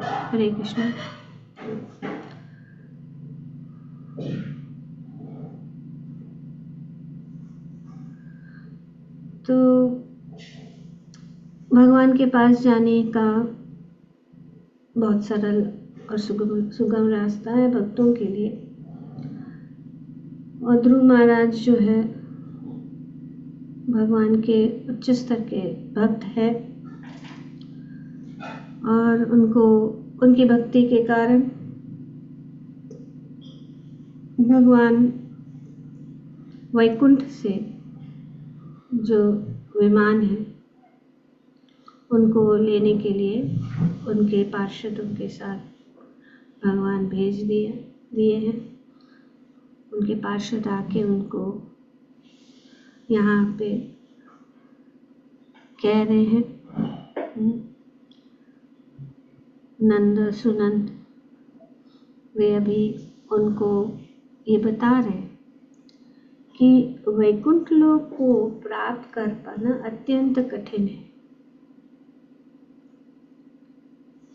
हरे कृष्ण। तो भगवान के पास जाने का बहुत सरल और सुगम रास्ता है भक्तों के लिए। और ध्रुव महाराज जो है भगवान के उच्च स्तर के भक्त है और उनको उनकी भक्ति के कारण भगवान वैकुंठ से जो विमान है उनको लेने के लिए उनके पार्षदों के साथ भगवान भेज दिए हैं। उनके पार्षद आके उनको यहाँ पे कह रहे हैं, नंद सुनंद वे अभी उनको ये बता रहे हैं कि वैकुंठ लोक को प्राप्त कर पाना अत्यंत कठिन है।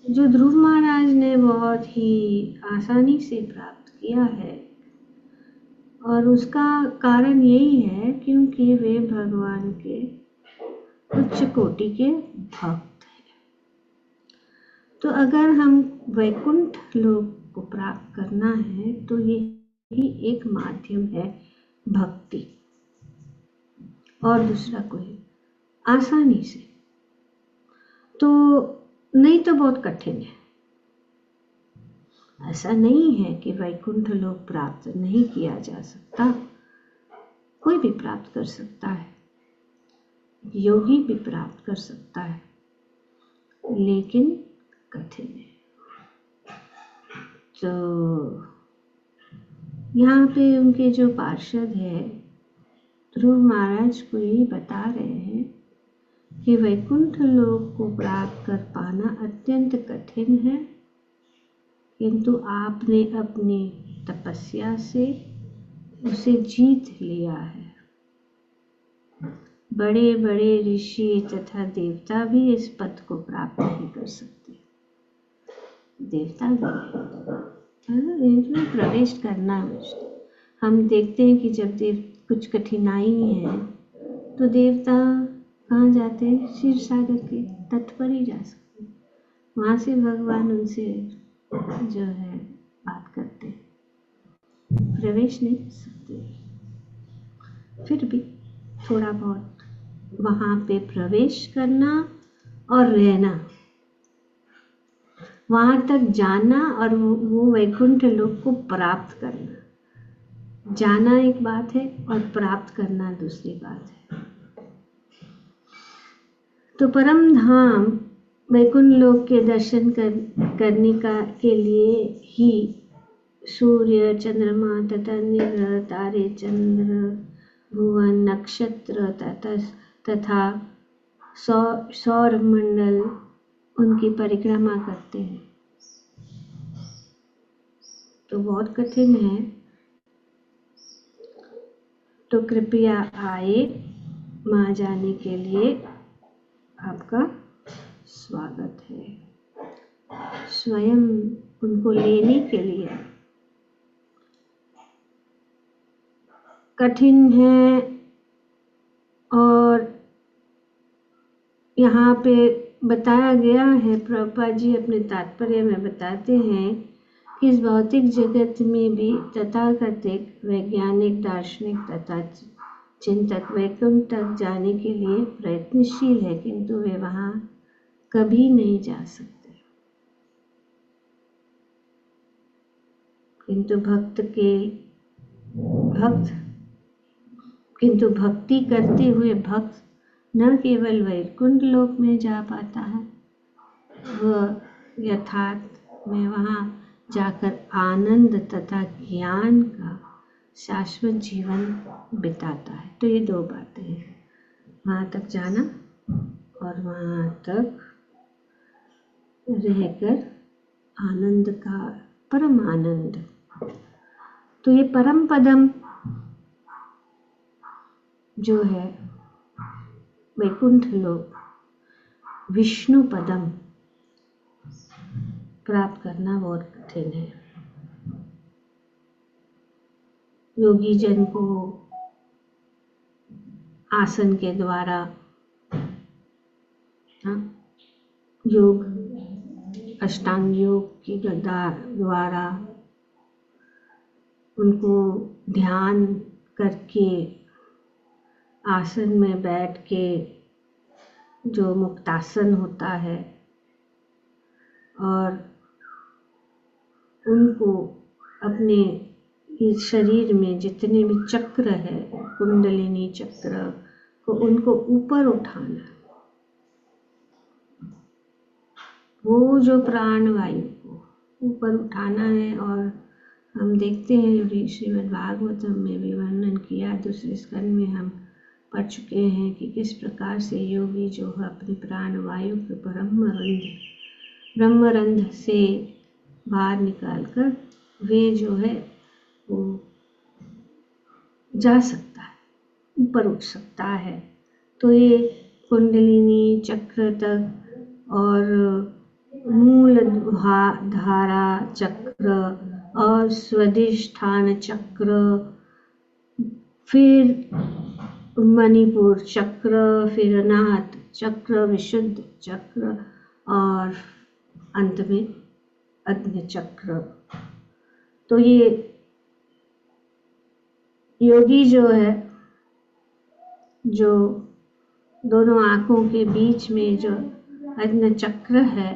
जो ध्रुव महाराज ने बहुत ही आसानी से प्राप्त किया है और उसका कारण यही है क्योंकि वे भगवान के उच्च कोटि के भक्त हैं। तो अगर हम वैकुंठ लोक को प्राप्त करना है तो ये ही एक माध्यम है भक्ति, और दूसरा कोई आसानी से तो नहीं, तो बहुत कठिन है। ऐसा नहीं है कि वैकुंठ लोक प्राप्त नहीं किया जा सकता, कोई भी प्राप्त कर सकता है, योगी भी प्राप्त कर सकता है, लेकिन कठिन है। तो यहाँ पे उनके जो पार्षद है ध्रुव महाराज को यही बता रहे हैं कि वैकुंठ लोक को प्राप्त कर पाना अत्यंत कठिन है, किंतु आपने अपनी तपस्या से उसे जीत लिया है। बड़े बड़े ऋषि तथा देवता भी इस पद को प्राप्त नहीं कर सकते। देवता भी इसमें प्रवेश करना है। हम देखते हैं कि जब कुछ कठिनाई है तो देवता कहाँ जाते हैं? क्षीर सागर के तट पर ही जा सकते हैं। वहाँ से भगवान उनसे जो है बात करते हैं, प्रवेश नहीं कर सकते। फिर भी थोड़ा बहुत वहाँ पे प्रवेश करना और रहना, वहाँ तक जाना और वो वैकुंठ लोक को प्राप्त करना, जाना एक बात है और प्राप्त करना दूसरी बात है। तो परम धाम वैकुंठ लोक के दर्शन करने के लिए ही सूर्य, चंद्रमा तथा ग्रह, तारे, चंद्र, भुवन, नक्षत्र तथा सौर मंडल उनकी परिक्रमा करते हैं। तो बहुत कठिन है। तो कृपया आए, वहाँ जाने के लिए आपका स्वागत है। स्वयं उनको लेने के लिए कठिन है। और यहाँ पे बताया गया है, प्रभुपाद जी अपने तात्पर्य में बताते हैं कि इस भौतिक जगत में भी तथाकथित वैज्ञानिक, दार्शनिक तथा चिंतक वैकुंठ तक जाने के लिए प्रयत्नशील है, किंतु वे वहाँ कभी नहीं जा सकते। किंतु भक्ति करते हुए भक्त न केवल वैकुंठ लोक में जा पाता है, वह यथार्थ में वहाँ जाकर आनंद तथा ज्ञान का शाश्वत जीवन बिताता है। तो ये दो बातें हैं, वहाँ तक जाना और वहाँ तक रहकर आनंद का परम आनंद। तो ये परम पदम जो है वैकुंठ लोक, विष्णु पदम, प्राप्त करना बहुत कठिन है। योगी जन को आसन के द्वारा, योग, अष्टांग योग के द्वारा उनको ध्यान करके आसन में बैठ के जो मुक्तासन होता है, और उनको अपने इस शरीर में जितने भी चक्र है, कुंडलिनी चक्र को उनको ऊपर उठाना, वो जो प्राण वायु को ऊपर उठाना है। और हम देखते हैं श्रीमद् भागवतम में भी वर्णन किया, दूसरे स्कंद में हम पढ़ चुके हैं कि किस प्रकार से योगी जो है अपने प्राण वायु के ब्रह्मरंध्र से बाहर निकालकर वे जो है वो जा सकता है, ऊपर उठ सकता है। तो ये कुंडलिनी चक्र तक और मूल धारा चक्र और स्वादिष्ठान चक्र, फिर मणिपुर चक्र, फिर अनाहत चक्र, विशुद्ध चक्र और अंत में अग्नि चक्र। तो ये योगी जो है, जो दोनों आंखों के बीच में जो अग्नि चक्र है,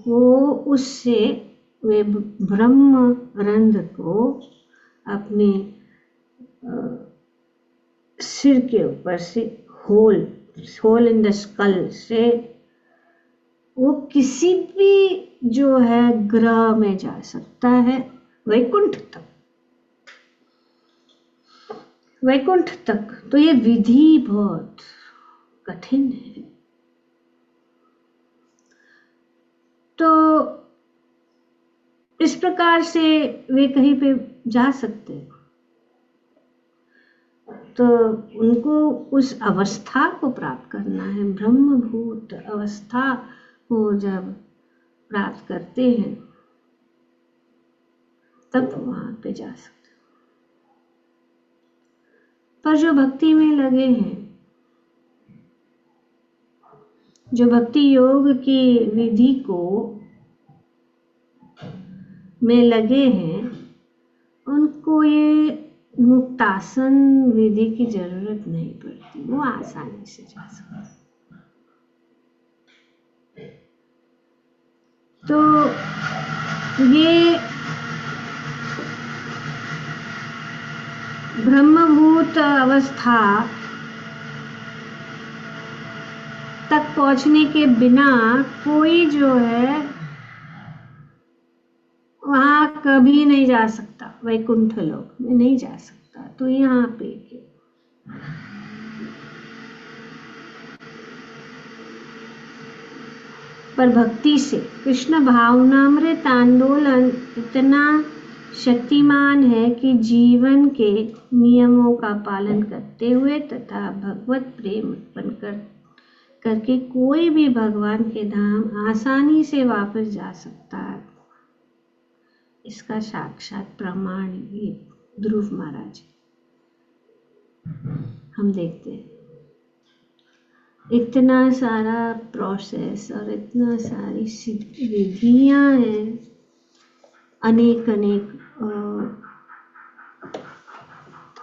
वो उससे वे ब्रह्म रंध्र को अपने सिर के ऊपर से होल इन द स्कल से वो किसी भी जो है ग्रह में जा सकता है, वैकुंठ तक। तो ये विधि बहुत कठिन है। तो इस प्रकार से वे कहीं पे जा सकते हैं। तो उनको उस अवस्था को प्राप्त करना है, ब्रह्मभूत अवस्था को जब प्राप्त करते हैं तब वहां पे जा सकते। पर जो भक्ति में लगे हैं, जो भक्ति योग की विधि को में लगे हैं, उनको ये मुक्तासन विधि की जरूरत नहीं पड़ती, वो आसानी से जा सकते। तो ये ब्रह्मभूत अवस्था तक पहुंचने के बिना कोई जो है वहां कभी नहीं जा सकता, वैकुंठ लोक में नहीं जा सकता। तो यहाँ पे पर भक्ति से कृष्ण भावनामृत आंदोलन इतना शक्तिमान है कि जीवन के नियमों का पालन करते हुए तथा भगवत प्रेम उत्पन्न करके कोई भी भगवान के धाम आसानी से वापस जा सकता है। इसका साक्षात प्रमाण ये ध्रुव महाराज हम देखते हैं। इतना सारा प्रोसेस और इतना सारी विधियां हैं, अनेक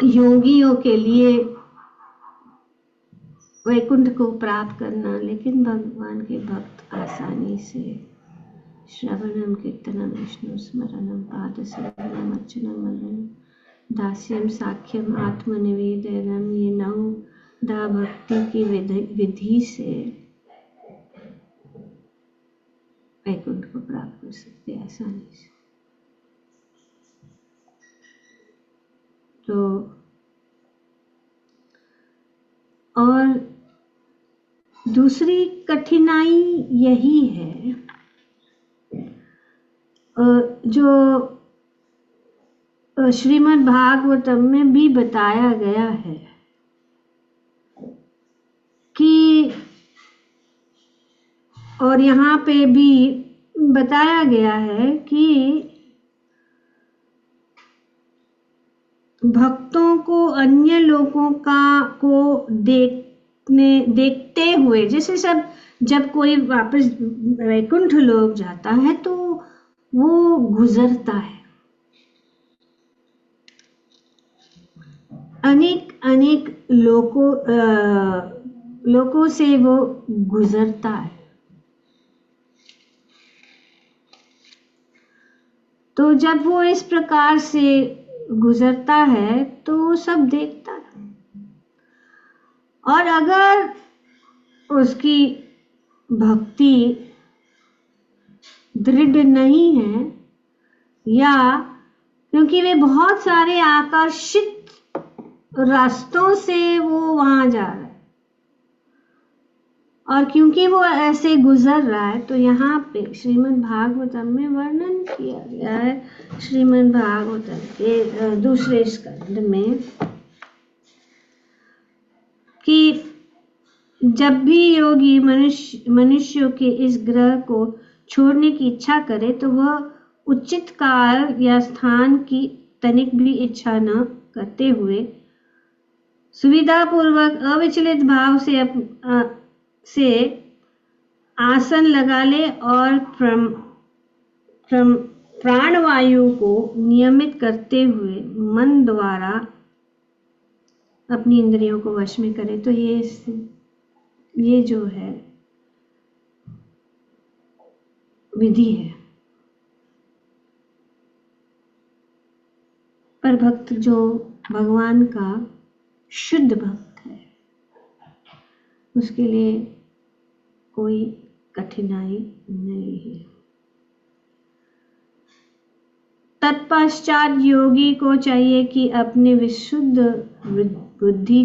योगियों के लिए वैकुंठ को प्राप्त करना, लेकिन भगवान के भक्त आसानी से श्रवणम कीर्तनम विष्णु स्मरणम पाद सेवनम अर्चनम वंदनम दास्यम साख्यम आत्मनिवेदनम, ये 9 दा भक्ति की विधि से वैकुंठ को प्राप्त कर सकते हैं आसानी से। तो और दूसरी कठिनाई यही है जो श्रीमद् भागवतम में भी बताया गया है कि, और यहाँ पे भी बताया गया है कि भक्तों को अन्य लोगों को देखते हुए, जैसे सब जब कोई वापस वैकुंठ लोक जाता है तो वो गुजरता है, अनेक लोकों से वो गुजरता है। तो जब वो इस प्रकार से गुजरता है तो वो सब देखता है, और अगर उसकी भक्ति दृढ़ नहीं है, या क्योंकि वे बहुत सारे आकर्षित रास्तों से वो वहां जा रहा है, और क्योंकि वो ऐसे गुजर रहा है, तो यहाँ पे श्रीमद् भागवतम में वर्णन किया गया है, श्रीमद् भागवतम के दूसरे स्कंद में, कि जब भी योगी मनुष्यों के इस ग्रह को छोड़ने की इच्छा करे तो वह उचित काल या स्थान की तनिक भी इच्छा न करते हुए सुविधा पूर्वक अविचलित भाव से आसन लगा ले, और प्राणवायु को नियमित करते हुए मन द्वारा अपनी इंद्रियों को वश में करे। तो ये जो है विधि है। पर भक्त जो भगवान का शुद्ध भक्त है, उसके लिए कोई कठिनाई नहीं है। तत्पश्चात योगी को चाहिए कि अपने विशुद्ध बुद्धि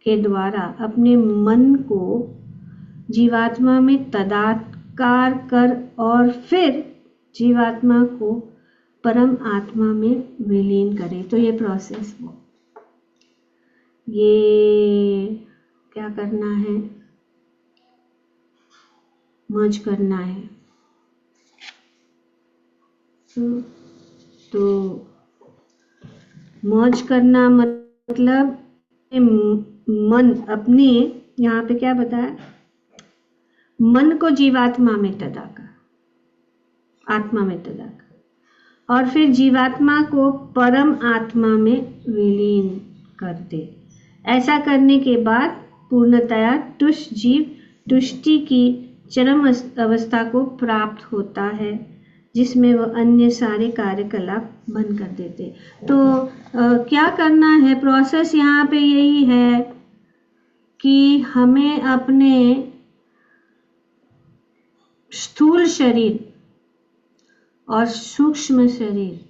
के द्वारा अपने मन को जीवात्मा में तदाकार कर, और फिर जीवात्मा को परम आत्मा में विलीन करे। तो ये प्रोसेस वो, ये क्या करना है, मर्ज करना है। तो मर्ज करना मतलब मन अपने, यहाँ पे क्या बताया, मन को जीवात्मा में तदाकर, आत्मा में तदाकर, और फिर जीवात्मा को परम आत्मा में विलीन कर दे। ऐसा करने के बाद पूर्णतया तुष्ट जीव तुष्टि की चरम अवस्था को प्राप्त होता है, जिसमें वह अन्य सारे कार्यकलाप बंद कर देते। तो क्या करना है, प्रोसेस यहाँ पे यही है कि हमें अपने स्थूल शरीर और सूक्ष्म शरीर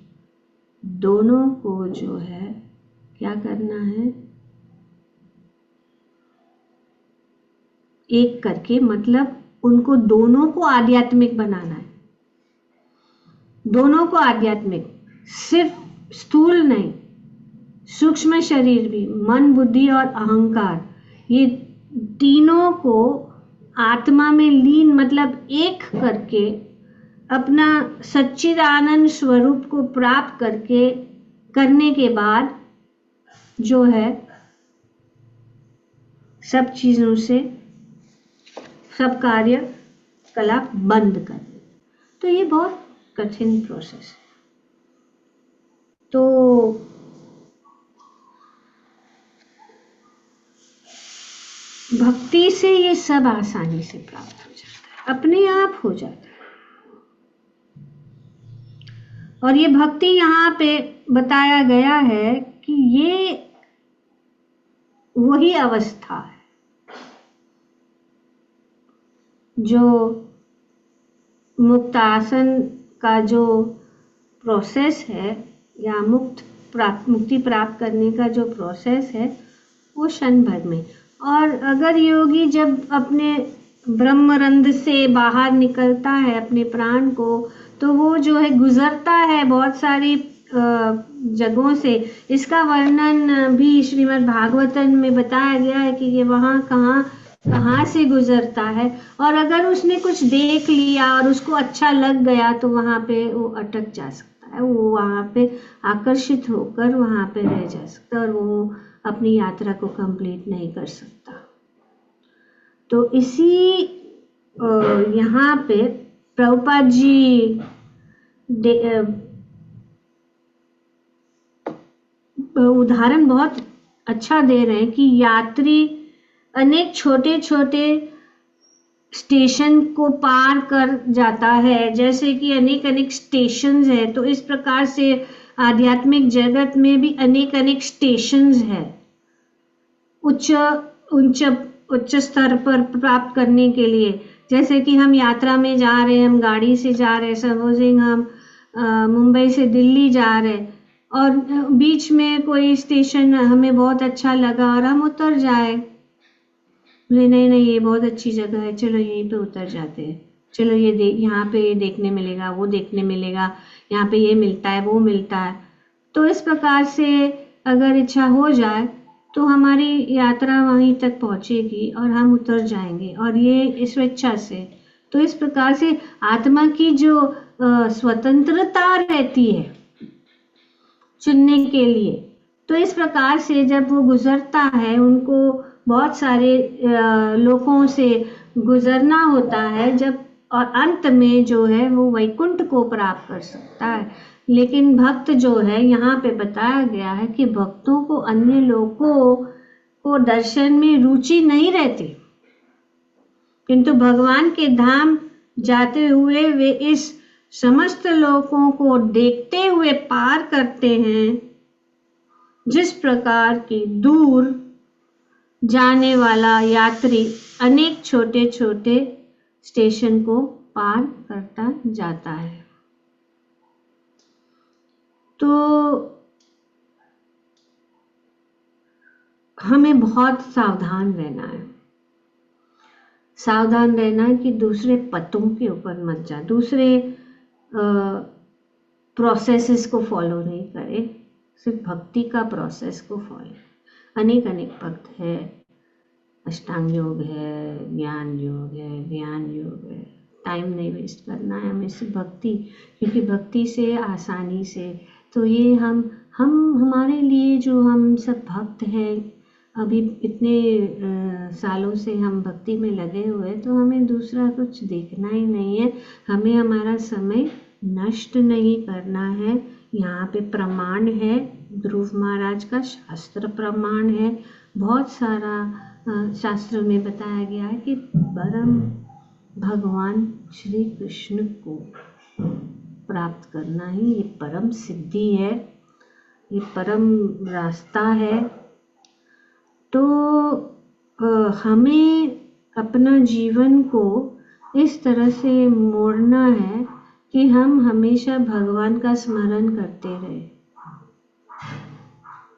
दोनों को जो है क्या करना है, एक करके, मतलब उनको दोनों को आध्यात्मिक बनाना है, दोनों को आध्यात्मिक, सिर्फ स्थूल नहीं, सूक्ष्म शरीर भी, मन बुद्धि और अहंकार, ये तीनों को आत्मा में लीन, मतलब एक करके अपना सच्चिदानंद स्वरूप को प्राप्त करने के बाद जो है सब चीजों से सब कार्य कलाप बंद कर दे। तो ये बहुत कठिन प्रोसेस है। तो भक्ति से ये सब आसानी से प्राप्त हो जाता है, अपने आप हो जाता है। और ये भक्ति यहाँ पे बताया गया है कि ये वही अवस्था है जो मुक्त आसन का जो प्रोसेस है, या मुक्ति प्राप्त करने का जो प्रोसेस है, वो क्षण भर में। और अगर योगी जब अपने ब्रह्मरंध्र से बाहर निकलता है अपने प्राण को, तो वो जो है गुजरता है बहुत सारी जगहों से। इसका वर्णन भी श्रीमद् भागवतम में बताया गया है कि ये वहाँ कहाँ कहाँ से गुजरता है, और अगर उसने कुछ देख लिया और उसको अच्छा लग गया तो वहां पे वो अटक जा सकता है, वो वहां पे आकर्षित होकर वहां पे रह जा सकता है और वो अपनी यात्रा को कंप्लीट नहीं कर सकता। तो इसी यहाँ पे प्रभुपाद जी उदाहरण बहुत अच्छा दे रहे हैं कि यात्री अनेक छोटे छोटे स्टेशन को पार कर जाता है, जैसे कि अनेक अनेक स्टेशंस है, तो इस प्रकार से आध्यात्मिक जगत में भी अनेक अनेक स्टेशंस है उच्च उच्च उच्च स्तर पर प्राप्त करने के लिए। जैसे कि हम यात्रा में जा रहे हैं, हम गाड़ी से जा रहे हैं, सपोजिंग हम मुंबई से दिल्ली जा रहे हैं और बीच में कोई स्टेशन हमें बहुत अच्छा लगा और हम उतर जाए, बोले नहीं नहीं ये बहुत अच्छी जगह है, चलो यहीं पे उतर जाते हैं, चलो ये यहाँ पे ये देखने मिलेगा, वो देखने मिलेगा, यहाँ पे ये मिलता है वो मिलता है। तो इस प्रकार से अगर इच्छा हो जाए तो हमारी यात्रा वहीं तक पहुंचेगी और हम उतर जाएंगे, और ये स्वेच्छा से। तो इस प्रकार से आत्मा की जो स्वतंत्रता रहती है चुनने के लिए, तो इस प्रकार से जब वो गुजरता है, उनको बहुत सारे लोगों से गुजरना होता है जब, और अंत में जो है वो वैकुंठ को प्राप्त कर सकता है। लेकिन भक्त जो है, यहाँ पे बताया गया है कि भक्तों को अन्य लोगों को दर्शन में रुचि नहीं रहती, किंतु भगवान के धाम जाते हुए वे इस समस्त लोगों को देखते हुए पार करते हैं, जिस प्रकार की दूर जाने वाला यात्री अनेक छोटे छोटे स्टेशन को पार करता जाता है। तो हमें बहुत सावधान रहना है, सावधान रहना है कि दूसरे पतों के ऊपर मत जा, दूसरे प्रोसेसेस को फॉलो नहीं करें, सिर्फ भक्ति का प्रोसेस को फॉलो। अनेक अनेक भक्त है, अष्टांग योग है, ज्ञान योग है, ध्यान योग है, टाइम नहीं वेस्ट करना है हमें सिर्फ भक्ति, क्योंकि भक्ति से आसानी से, तो ये हम हमारे लिए जो हम सब भक्त हैं, अभी इतने सालों से हम भक्ति में लगे हुए, तो हमें दूसरा कुछ देखना ही नहीं है, हमें हमारा समय नष्ट नहीं करना है। यहाँ पे प्रमाण है, ध्रुव महाराज का शास्त्र प्रमाण है, बहुत सारा शास्त्र में बताया गया है कि परम भगवान श्री कृष्ण को प्राप्त करना ही ये परम सिद्धि है, ये परम रास्ता है। तो हमें अपना जीवन को इस तरह से मोड़ना है कि हम हमेशा भगवान का स्मरण करते रहे।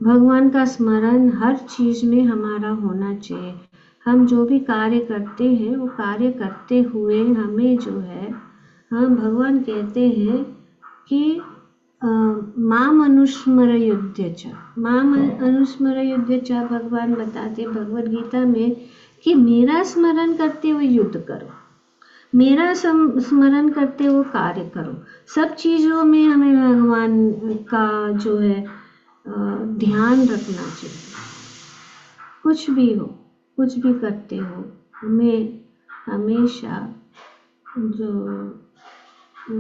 भगवान का स्मरण हर चीज में हमारा होना चाहिए। हम जो भी कार्य करते हैं वो कार्य करते हुए हमें जो है, हम भगवान कहते हैं कि माम अनुस्मर युद्ध च, माम अनुस्मर युद्ध च, भगवान बताते भगवद गीता में कि मेरा स्मरण करते हुए युद्ध करो, मेरा स्मरण करते हुए कार्य करो। सब चीज़ों में हमें भगवान का जो है ध्यान रखना चाहिए। कुछ भी हो, कुछ भी करते हो, हमें हमेशा जो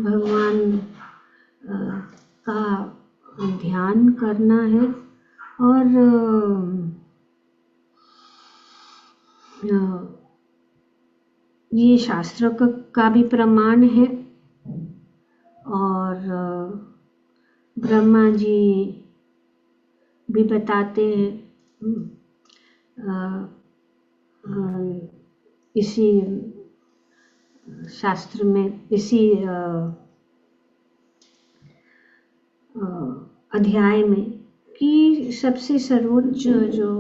भगवान का ध्यान करना है। और ये शास्त्रों का भी प्रमाण है, और ब्रह्मा जी भी बताते हैं इसी शास्त्र में, इसी अध्याय में, कि सबसे सर्वोच्च जो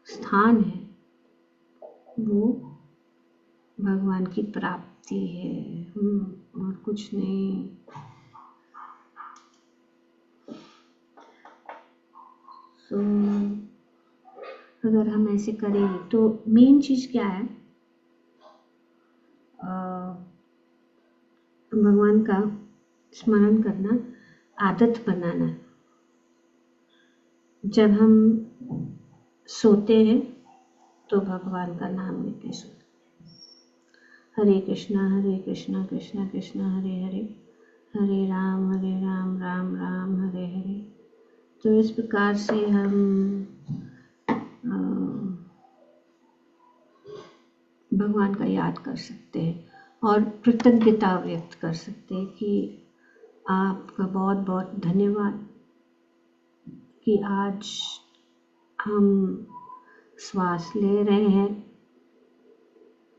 स्थान है वो भगवान की प्राप्ति है, और कुछ नहीं। तो अगर हम ऐसे करेंगे तो मेन चीज़ क्या है, भगवान का स्मरण करना, आदत बनाना। जब हम सोते हैं तो भगवान का नाम लेते सोते। हरे कृष्णा कृष्णा कृष्णा हरे हरे, हरे राम राम राम हरे हरे। तो इस प्रकार से हम भगवान का याद कर सकते हैं और कृतज्ञता व्यक्त कर सकते हैं कि आपका बहुत बहुत धन्यवाद कि आज हम श्वास ले रहे हैं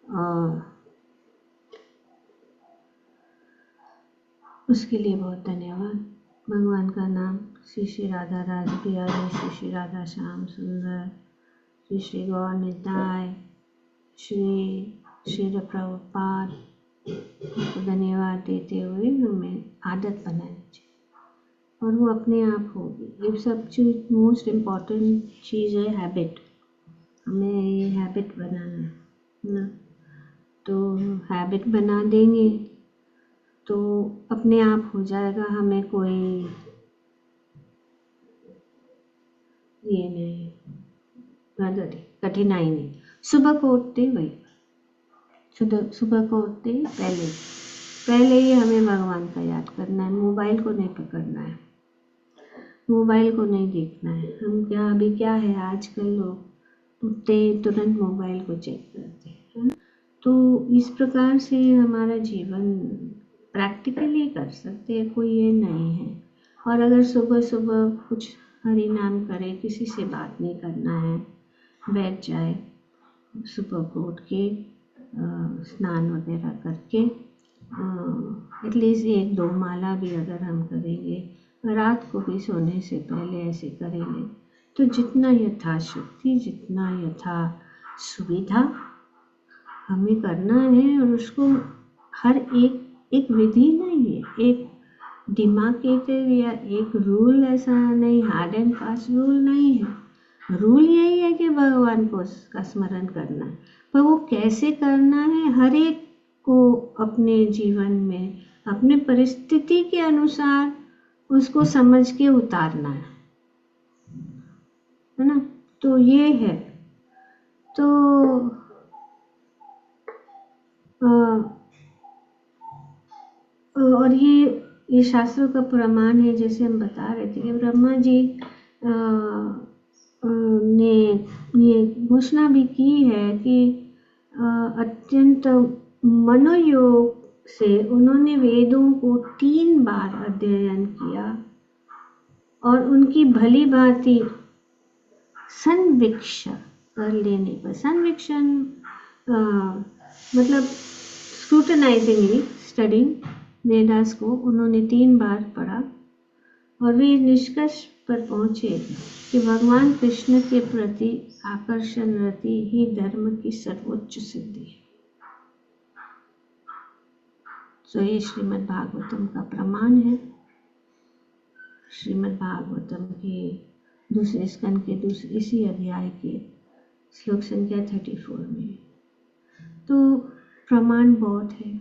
और उसके लिए बहुत धन्यवाद। भगवान का नाम श्री श्री राधा राज बिहारी, श्री श्री राधा श्याम सुंदर, श्री श्री गौर निताय, श्री श्री प्रभुपाद को धन्यवाद देते हुए हमें आदत बनानी चाहिए और वो अपने आप होगी। ये सब चीज़ मोस्ट इम्पॉर्टेंट चीज़ है हैबिट। हमें ये हैबिट बनाना है ना, तो हैबिट बना देंगे तो अपने आप हो जाएगा। हमें कोई ये नहीं, कठिनाई नहीं। सुबह को उठते वही, सुबह को उठते पहले ही हमें भगवान का याद करना है। मोबाइल को नहीं पकड़ना है, मोबाइल को नहीं देखना है। हम क्या अभी क्या है, आजकल लोग उठते तुरंत मोबाइल को चेक करते हैं। तो इस प्रकार से हमारा जीवन प्रैक्टिकली कर सकते हैं, कोई ये नहीं है। और अगर सुबह सुबह कुछ हरि नाम करे, किसी से बात नहीं करना है, बैठ जाए, सुबह को उठ के स्नान वगैरह करके एटलीस्ट 1-2 माला भी अगर हम करेंगे, रात को भी सोने से पहले ऐसे करेंगे, तो जितना यथाशक्ति, जितना यथा सुविधा हमें करना है। और उसको हर एक विधि नहीं है, एक डिमार्केटेड या एक रूल ऐसा नहीं, हार्ड एंड फास्ट रूल नहीं है। रूल यही है कि भगवान को का स्मरण करना है, पर वो कैसे करना है हर एक को अपने जीवन में अपने परिस्थिति के अनुसार उसको समझ के उतारना है ना। तो ये है। तो और ये शास्त्रों का प्रमाण है। जैसे हम बता रहे थे कि ब्रह्मा जी ने ये घोषणा भी की है कि अत्यंत मनोयोग से उन्होंने वेदों को 3 बार अध्ययन किया और उनकी भली भांति संवीक्षण कर लेने पर, संवीक्षण मतलब स्क्रूटनाइजिंगली स्टडिंग वेदास को उन्होंने 3 बार पढ़ा और वे निष्कर्ष पर पहुंचे कि भगवान कृष्ण के प्रति आकर्षण रति ही धर्म की सर्वोच्च सिद्धि है। तो ये श्रीमद् भागवतम का प्रमाण है। श्रीमद् भागवतम के दूसरे स्कंद के इसी अध्याय के श्लोक संख्या 34 में। तो प्रमाण बहुत है।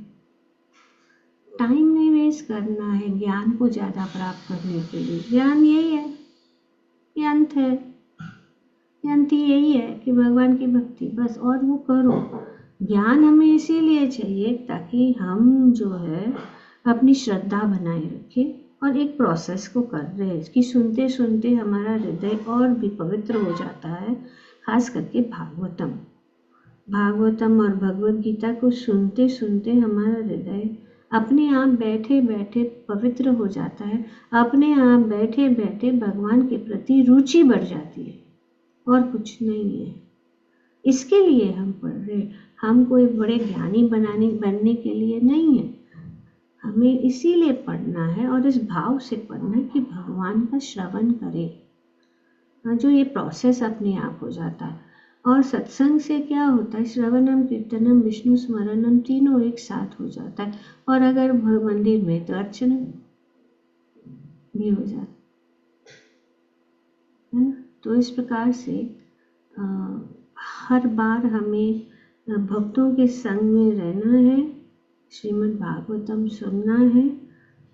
टाइम नहीं वेस्ट करना है ज्ञान को ज़्यादा प्राप्त करने के लिए। ज्ञान यही है, ये अंत है, ये अंत यही है कि भगवान की भक्ति, बस। और वो करो। ज्ञान हमें इसीलिए चाहिए ताकि हम जो है अपनी श्रद्धा बनाए रखें और एक प्रोसेस को कर रहे हैं कि सुनते सुनते हमारा हृदय और भी पवित्र हो जाता है। खास करके भागवतम और भगवद गीता को सुनते सुनते हमारा हृदय अपने आप बैठे बैठे पवित्र हो जाता है। अपने आप बैठे बैठे भगवान के प्रति रुचि बढ़ जाती है और कुछ नहीं है। इसके लिए हम पढ़ रहे, हम कोई बड़े ज्ञानी बनने के लिए नहीं है। हमें इसीलिए पढ़ना है और इस भाव से पढ़ना है कि भगवान का श्रवण करें। जो ये प्रोसेस अपने आप हो जाता है। और सत्संग से क्या होता है, श्रवणम कीर्तनम विष्णु स्मरणम तीनों एक साथ हो जाता है। और अगर मंदिर में तो अर्चना भी हो जाता है ना। तो इस प्रकार से हर बार हमें भक्तों के संग में रहना है, श्रीमद् भागवतम सुनना है,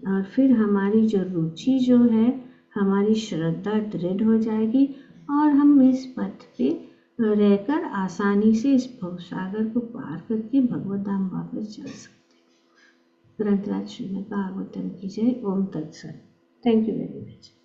और फिर हमारी जो रुचि जो है, हमारी श्रद्धा दृढ़ हो जाएगी और हम इस पथ पे रहकर आसानी से इस भवसागर को पार करके भगवत धाम वापस जा सकते हैं। ग्रंथराज श्रीमद् भागवतम की जय। ओम तत्सत। Thank you very much.